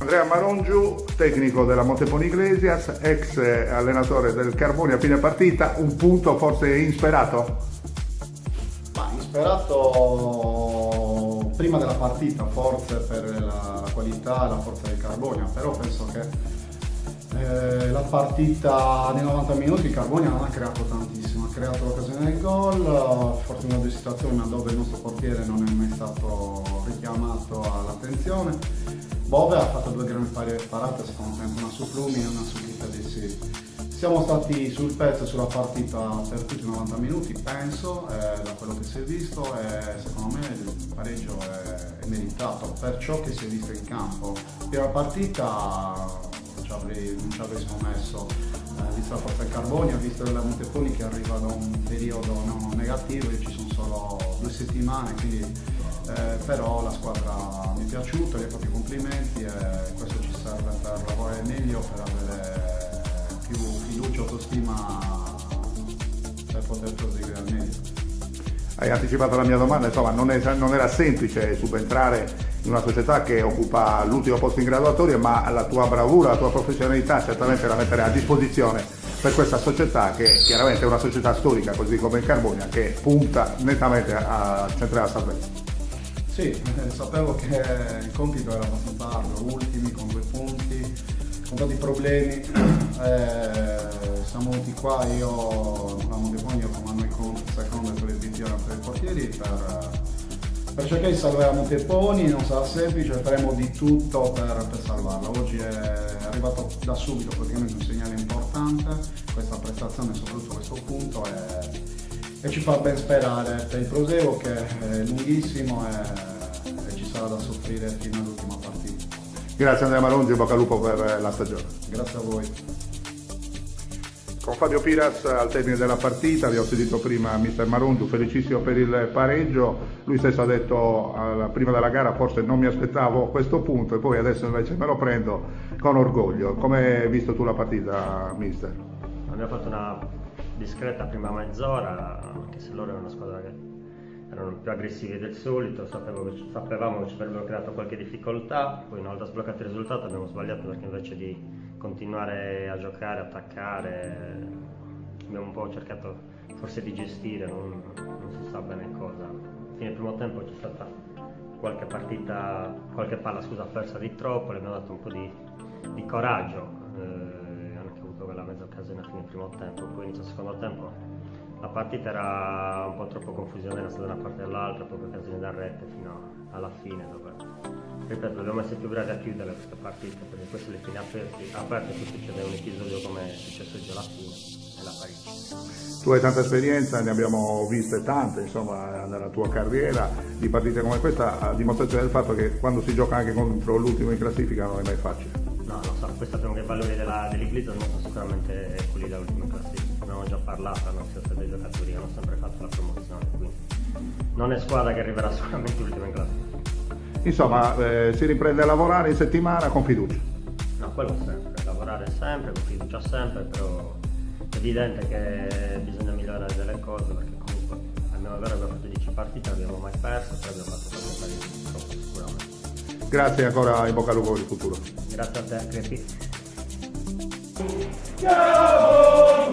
Andrea Marongiu, tecnico della Montepone Iglesias, ex allenatore del Carbonia a fine partita, un punto forse insperato? Ma insperato prima della partita, forse per la qualità e la forza del Carbonia, però penso che la partita nei 90 minuti il Carbonia non ha creato tantissimo, ha creato l'occasione del gol, fortuna di situazione dove il nostro portiere non è mai stato richiamato all'attenzione. Bove ha fatto due grandi parate, secondo me una su Plumi e una su Chitadissi. Siamo stati sul pezzo sulla partita per tutti i 90 minuti, penso, da quello che si è visto, e secondo me il pareggio è meritato per ciò che si è visto in campo. Prima partita non ci avrei scommesso, visto la forza del Carbonia, visto la Montepone che arriva da un periodo negativo, e ci sono solo 2 settimane, quindi però la squadra mi è piaciuta, gli ho fatto i complimenti e questo ci serve per lavorare meglio, per avere più fiducia e autostima per poter proseguire al meglio. Hai anticipato la mia domanda, insomma non era semplice subentrare in una società che occupa l'ultimo posto in graduatoria, ma la tua bravura, la tua professionalità certamente la mettere a disposizione per questa società, che chiaramente è una società storica, così come il Carbonia, che punta nettamente a centrare la salvezza. Sì, sapevo che il compito era abbastanza arduo, ultimi con 2 punti, con tanti problemi. Siamo venuti qua, io la Montepone, io comando il conto, secondo e per il BTR per i portieri, per cercare di salvare la Montepone. Non sarà semplice, faremo di tutto per salvarla. Oggi è arrivato da subito praticamente un segnale importante, questa prestazione, soprattutto questo punto, e ci fa ben sperare per il proseguo, che è lunghissimo e ci sarà da soffrire fino all'ultima partita. Grazie Andrea Marongiu, bocca al lupo per la stagione. Grazie a voi. Con Fabio Piras al termine della partita, vi ho sentito prima mister Marongiu, felicissimo per il pareggio. Lui stesso ha detto prima della gara forse non mi aspettavo questo punto, e poi adesso invece me lo prendo con orgoglio. Come hai visto tu la partita, mister? Abbiamo fatto una discreta prima mezz'ora, anche se loro erano una squadra che erano più aggressivi del solito, sapevamo che ci avrebbero creato qualche difficoltà. Poi una volta sbloccato il risultato abbiamo sbagliato, perché invece di continuare a giocare, attaccare, abbiamo un po' cercato forse di gestire, non si sa bene cosa. A fine primo tempo c'è stata qualche palla persa di troppo, le abbiamo dato un po' di coraggio, hanno anche avuto quella mezza occasione a fine primo tempo. Poi inizio secondo tempo la partita era un po' troppo confusione da una parte all'altra, poche occasioni da rete fino alla fine, dove ripeto, dobbiamo essere più bravi a chiudere queste partite, perché queste le fine aperte poi succede un episodio come è successo oggi alla fine e la Parigi. Tu hai tanta esperienza, ne abbiamo viste tante, insomma, nella tua carriera, di partite come questa, a dimostrazione del fatto che quando si gioca anche contro l'ultimo in classifica non è mai facile. No, non so, questo sappiamo che i valori dell'Iglesias non sono sicuramente quelli dell'ultima classifica. Abbiamo già parlato, hanno siano dei giocatori che hanno sempre fatto la promozione, quindi non è squadra che arriverà sicuramente ultima in classifica. Insomma, si riprende a lavorare in settimana con fiducia. No, quello sempre, lavorare sempre, con fiducia sempre, però è evidente che bisogna migliorare delle cose, perché comunque almeno abbiamo fatto 10 partite, non abbiamo mai perso, però abbiamo fatto qualche partita troppo sicuramente. Grazie ancora, in bocca al lupo per il futuro. Grazie a te, Crepi. Chiamo,